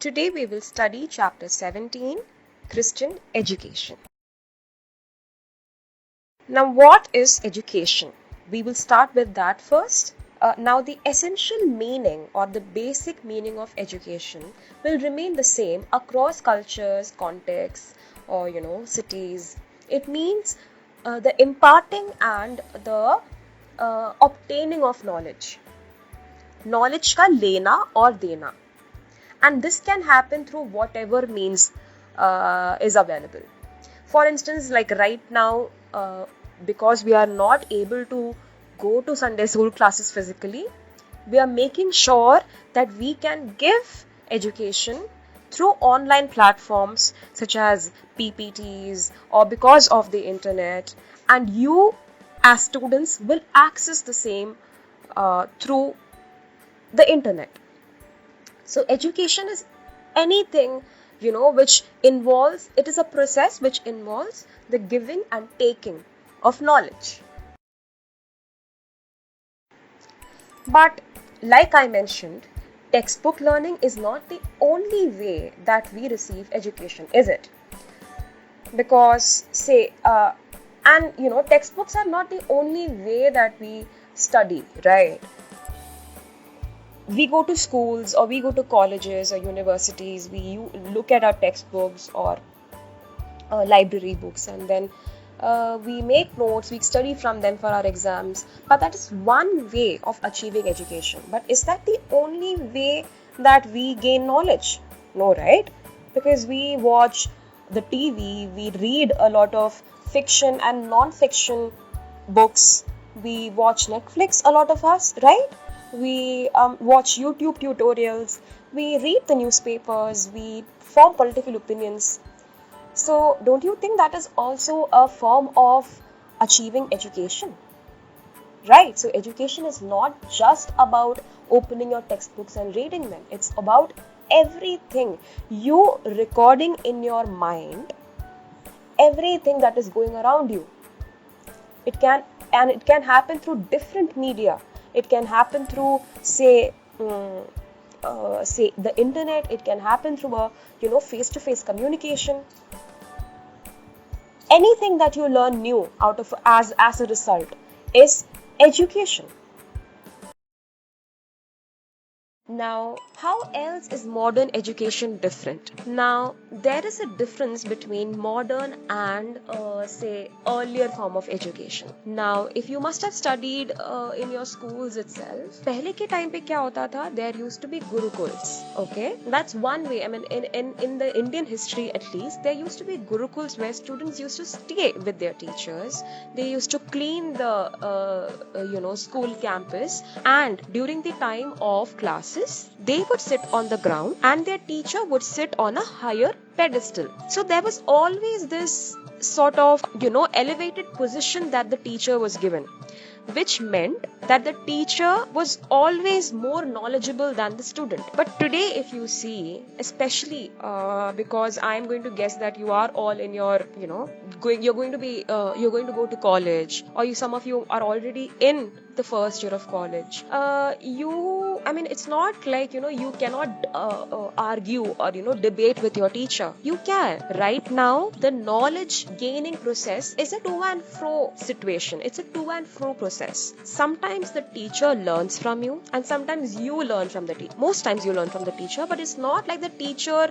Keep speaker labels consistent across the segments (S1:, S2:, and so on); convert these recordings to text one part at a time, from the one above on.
S1: Today we will study chapter 17, Christian Education. Now what is education? We will start with that first. Now the essential meaning or the basic meaning of education will remain the same across cultures, contexts or cities. It means the imparting and the obtaining of knowledge. Knowledge का लेना और देना. And this can happen through whatever means is available. For instance, like right now, because we are not able to go to Sunday school classes physically, we are making sure that we can give education through online platforms such as PPTs or because of the internet, and you as students will access the same through the internet. So education is anything, which involves, it is a process which involves the giving and taking of knowledge. But like I mentioned, textbook learning is not the only way that we receive education, is it? Because textbooks are not the only way that we study, right? We go to schools or we go to colleges or universities, we look at our textbooks or library books, and then we make notes, we study from them for our exams. But that is one way of achieving education. But is that the only way that we gain knowledge? No, right? Because we watch the TV, we read a lot of fiction and non-fiction books, we watch Netflix, a lot of us, right? We watch YouTube tutorials, we read the newspapers, we form political opinions. So don't you think that is also a form of achieving education? Right, so education is not just about opening your textbooks and reading them. It's about everything. You recording in your mind everything that is going around you. It can happen through different media. It can happen through, say the internet. It can happen through a face-to-face communication. Anything that you learn new out of as a result is education. Now, how else is modern education different? Now, there is a difference between modern and, say, earlier form of education. Now, if you must have studied in your schools itself, पहले के time पे क्या होता था? There used to be gurukuls. Okay, that's one way. I mean, in the Indian history at least, there used to be gurukuls where students used to stay with their teachers. They used to clean the school campus, and during the time of classes, they would sit on the ground and their teacher would sit on a higher pedestal. So there was always this sort of elevated position that the teacher was given, which meant that the teacher was always more knowledgeable than the student. But today, if you see, especially because I am going to guess that you are all in your you're going to go to college, or some of you are already in the first year of college. It's not like you cannot argue or debate with your teacher. You can. Right now, the knowledge gaining process is a to and fro situation. It's a to and fro process. Sometimes the teacher learns from you, and sometimes you learn from the teacher. Most times you learn from the teacher, but it's not like the teacher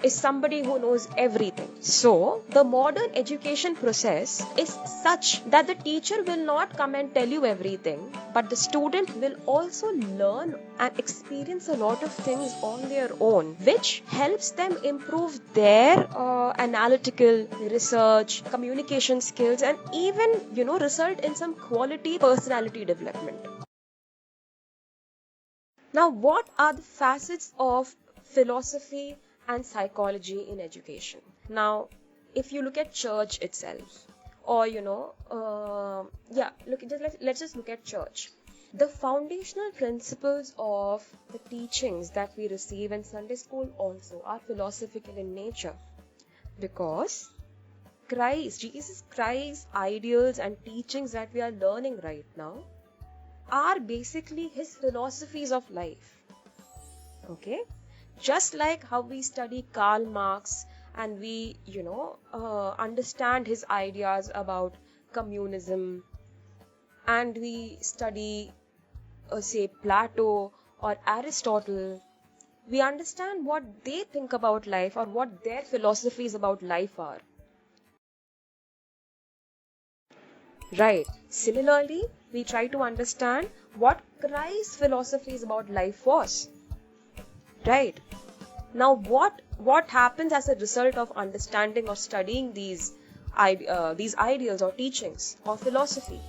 S1: is somebody who knows everything. So the modern education process is such that the teacher will not come and tell you everything, but the student will also learn and experience a lot of things on their own, which helps them improve their analytical research, communication skills, and even result in some quality personality development. Now, what are the facets of philosophy and psychology in education? Now, if you look at church itself, or let's just look at church. The foundational principles of the teachings that we receive in Sunday school also are philosophical in nature, because Jesus Christ's ideals and teachings that we are learning right now are basically his philosophies of life. Okay? Just like how we study Karl Marx and we, understand his ideas about communism, and we study, say, Plato or Aristotle, we understand what they think about life or what their philosophies about life are. Right. Similarly, we try to understand what Christ's philosophies about life was. Right. Now, what happens as a result of understanding or studying these ideals or teachings or philosophy?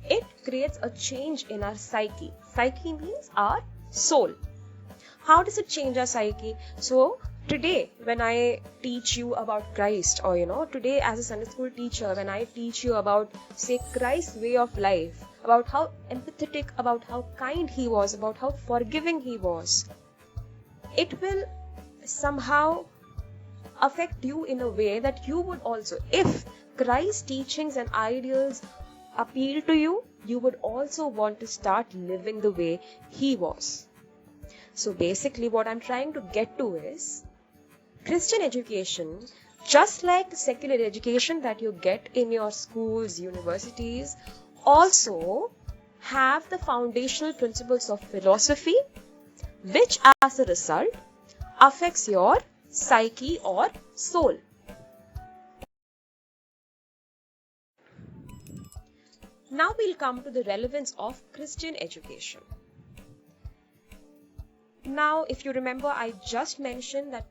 S1: It creates a change in our psyche. Psyche means our soul. How does it change our psyche? So today, when I teach you about Christ, or today as a Sunday school teacher, when I teach you about, say, Christ's way of life, about how empathetic, about how kind he was, about how forgiving he was, it will somehow affect you in a way that you would also, if Christ's teachings and ideals appeal to you, you would also want to start living the way he was. So basically what I'm trying to get to is Christian education, just like the secular education that you get in your schools, universities, also have the foundational principles of philosophy, which as a result affects your psyche or soul. Now we'll come to the relevance of Christian education. Now, if you remember, I just mentioned that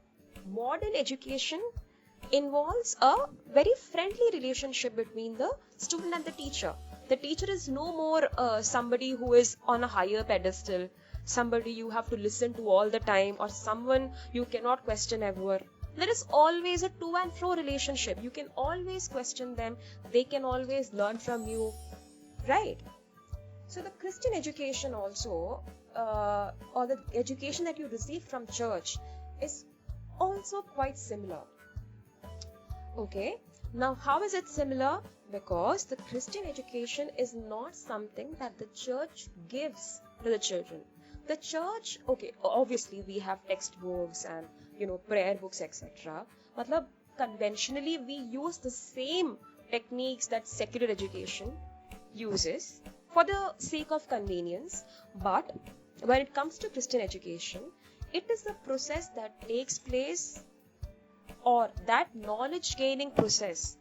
S1: modern education involves a very friendly relationship between the student and the teacher. The teacher is no more somebody who is on a higher pedestal, somebody you have to listen to all the time, or someone you cannot question ever. There is always a to and fro relationship. You can always question them. They can always learn from you. Right? So the Christian education also, or the education that you receive from church, is also quite similar. Okay, now how is it similar? Because the Christian education is not something that the church gives to the children. The church, okay, obviously we have textbooks and prayer books, etc. Matlab, conventionally we use the same techniques that secular education uses for the sake of convenience, but when it comes to Christian education, it is the process that takes place, or that knowledge gaining process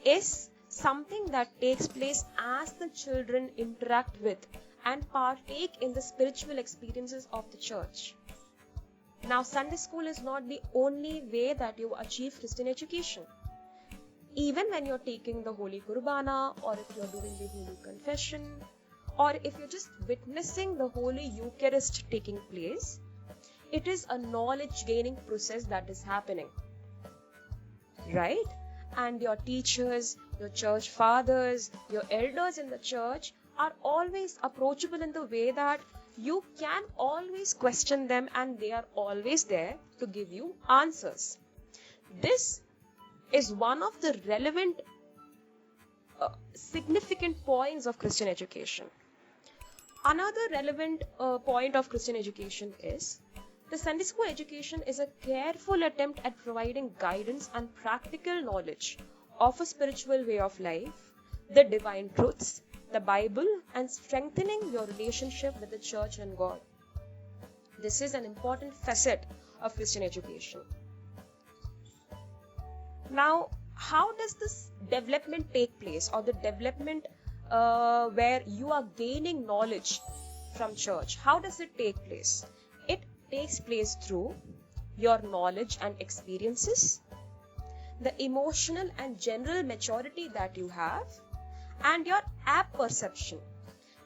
S1: is something that takes place as the children interact with and partake in the spiritual experiences of the church. Now, Sunday school is not the only way that you achieve Christian education. Even when you're taking the Holy Kurbana, or if you're doing the Holy Confession, or if you're just witnessing the Holy Eucharist taking place, it is a knowledge gaining process that is happening. Right? And your teachers, your church fathers, your elders in the church are always approachable in the way that you can always question them and they are always there to give you answers. This is one of the relevant, significant points of Christian education. Another relevant point of Christian education is the Sunday school education is a careful attempt at providing guidance and practical knowledge of a spiritual way of life, the divine truths, the Bible, and strengthening your relationship with the church and God. This is an important facet of Christian education. Now, how does this development take place, or the development where you are gaining knowledge from church? How does it take place? It takes place through your knowledge and experiences, the emotional and general maturity that you have, and your app perception.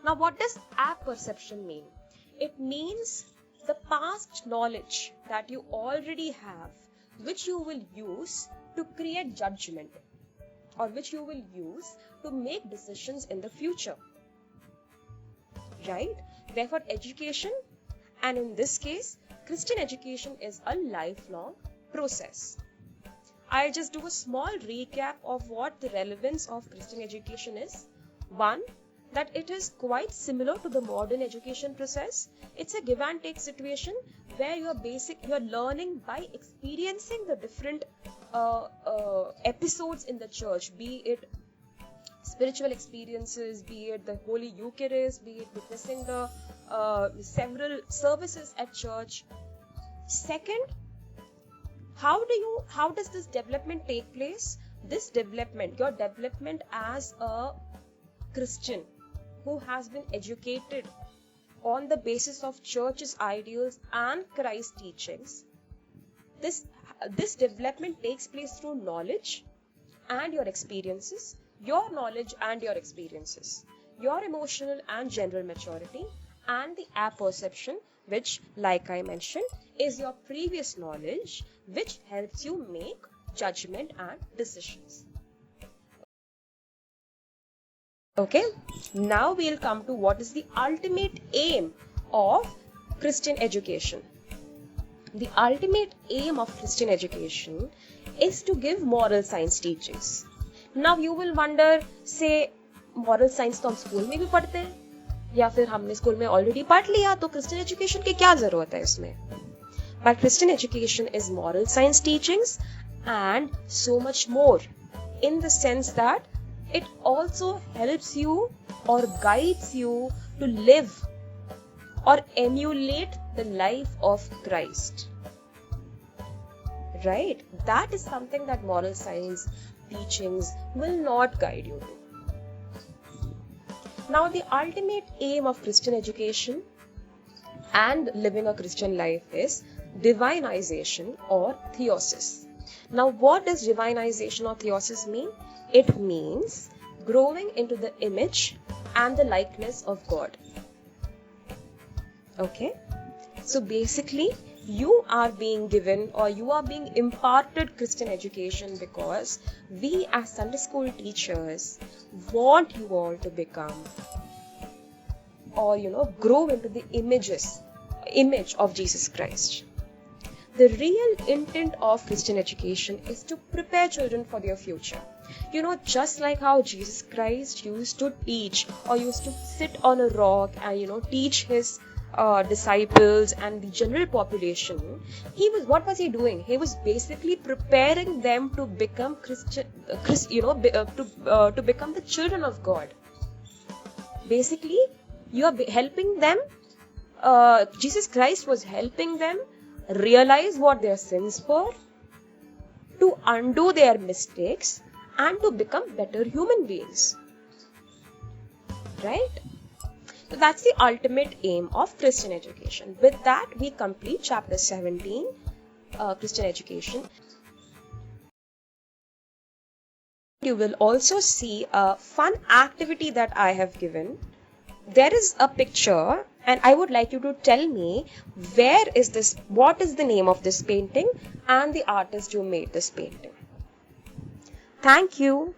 S1: Now, what does app perception mean? It means the past knowledge that you already have, which you will use to create judgment, or which you will use to make decisions in the future. Right? Therefore, education, and in this case, Christian education, is a lifelong process. I'll just do a small recap of what the relevance of Christian education is. 1. that it is quite similar to the modern education process. It's a give and take situation where you're learning by experiencing the different episodes in the church, be it spiritual experiences, be it the Holy Eucharist, be it witnessing the several services at church. Second, how does this development take place? This development, your development as a Christian who has been educated on the basis of church's ideals and Christ's teachings, this development takes place through knowledge and your experiences, your knowledge and your experiences, your emotional and general maturity, and the apperception, which, like I mentioned, is your previous knowledge, which helps you make judgment and decisions. Okay, now we'll come to what is the ultimate aim of Christian education. The ultimate aim of Christian education is to give moral science teachings. Now you will wonder, say, moral science तो हम school में भी पढ़ते हैं या फिर हमने school में ऑलरेडी पढ़ लिया, तो क्रिश्चियन एजुकेशन की क्या जरूरत है इसमें? But Christian education is moral science teachings and so much more, in the sense that it also helps you or guides you to live or emulate the life of Christ. Right? That is something that moral science teachings will not guide you to. Now, the ultimate aim of Christian education and living a Christian life is divinization or theosis. Now, what does divinization or theosis mean? It means growing into the image and the likeness of God. Okay? So basically, you are being given or you are being imparted Christian education because we as Sunday school teachers want you all to become or grow into the image of Jesus Christ. The real intent of Christian education is to prepare children for their future. Just like how Jesus Christ used to teach or used to sit on a rock and teach his disciples and the general population, what was he doing? He was basically preparing them to become to become the children of God. Basically, you are helping them. Jesus Christ was helping them realize what their sins were, to undo their mistakes, and to become better human beings. Right? So that's the ultimate aim of Christian education. With that, we complete chapter 17, Christian education. You will also see a fun activity that I have given. There is a picture and I would like you to tell me what is the name of this painting and the artist who made this painting. Thank you.